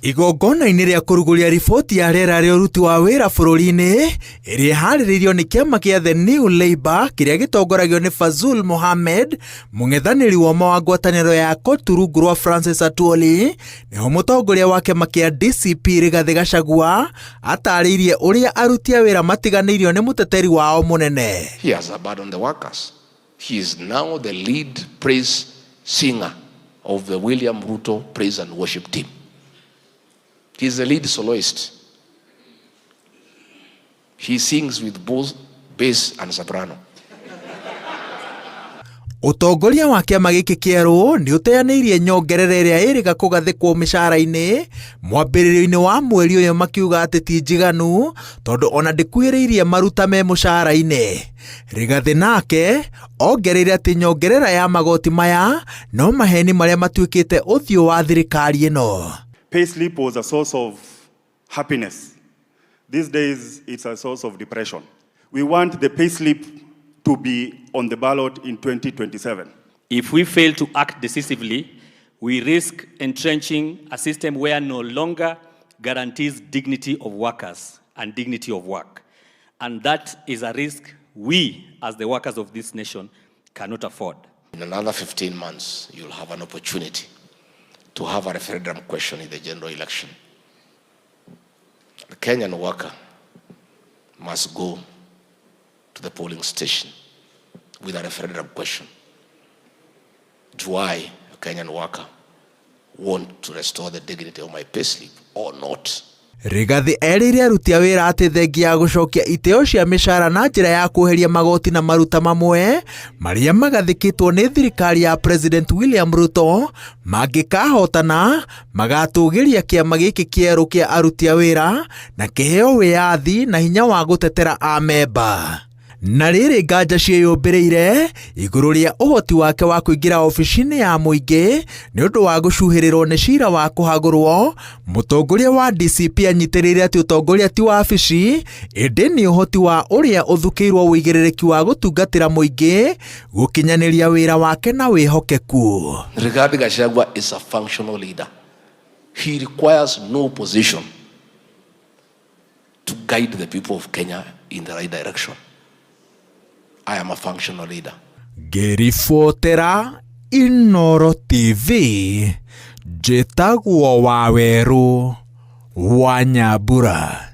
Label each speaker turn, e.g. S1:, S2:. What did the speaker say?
S1: Igongona-inĩ rĩa kũrugũria riboti ya rĩera rĩa ũruti wa wĩra bũrũri-inĩ ĩrĩa ĩharĩrĩirio nĩ kĩama kĩa The New Labour kĩrĩa gĩtongoragio nĩ Fazul Mohammed, mũng'ethanĩri wa wa ngwatanĩro ya Kotu rungu rwa Francis Atwoli, nĩho mũtongoria wa kĩama kĩa DCP Rigathi Gachagua atarĩirie ũrĩa aruti a wĩra matiganĩirio nĩ mũteteri wao mũnene.
S2: He has abandoned the workers. He is now the lead praise singer of the William Ruto praise and worship team. He is the lead soloist. He sings with both bass and soprano.
S1: Ũtongoria wa kĩama gĩkĩ kĩerũ nĩ ũteanĩirie nyongerera ĩrĩa ĩrĩga kũgathĩkwo mĩcara-inĩ mwambĩrĩrio-inĩ wa mweri ũyũ, makiuga atĩ ti njiganu tondũ ona ndĩkuhĩrĩirie maruta me mũcara-inĩ. Rigathi nake ongereire atĩ nyongerera ya magoti maya no maheni marĩa matuĩkĩte ũthiũ wa thirikari ĩno.
S3: Payslip was a source of happiness. These days, it's a source of depression. We want the payslip to be on the ballot in 2027.
S4: If we fail to act decisively, we risk entrenching a system where no longer guarantees dignity of workers and dignity of work. And that is a risk we, as the workers of this nation, cannot afford.
S2: In another 15 months, you'll have an opportunity to have a referendum question in the general election. The Kenyan worker must go to the polling station with a referendum question. Do I, a Kenyan worker, want to restore the dignity of my payslip or not?
S1: Rigathi erĩire aruti a wĩra atĩ thengia ya gũcokia itĩo cia mĩcara na njĩra ya kweheria magoti na maruta mamwe marĩa magathĩkĩtwo nĩ thirikari ya President William Ruto mangĩkahotana magatũgĩria kĩama gĩkĩ kĩerũ kĩa aruti a wĩra na kĩheo wĩyathi na hinya wa gũtetera amemba. Na rĩrĩ nganja ciĩyũmbĩrĩire igũrũ rĩa ũhoti wake wa kũingĩra ofici-inĩ ya mũingĩ nĩ ũndũ wa gũcuhĩrĩrwo nĩ cira wa kũhagũrwo. Mũtongoria wa DCP anyitĩrĩire atĩ ũtongoria ti wa ofici, ĩndĩ nĩ ũhoti wa ũrĩa ũthukĩirwo wĩigĩrĩrĩki wa gũtungatĩra mũingĩ gũkinyanĩria wĩra wake na wĩhokeku.
S2: Rigathi Gachagua is a functional leader. He requires no position to guide the people of Kenya in the right direction. I am a functional leader.
S1: Ngĩribotera Inooro TV, njĩtagwo Waweru wa Nyambura.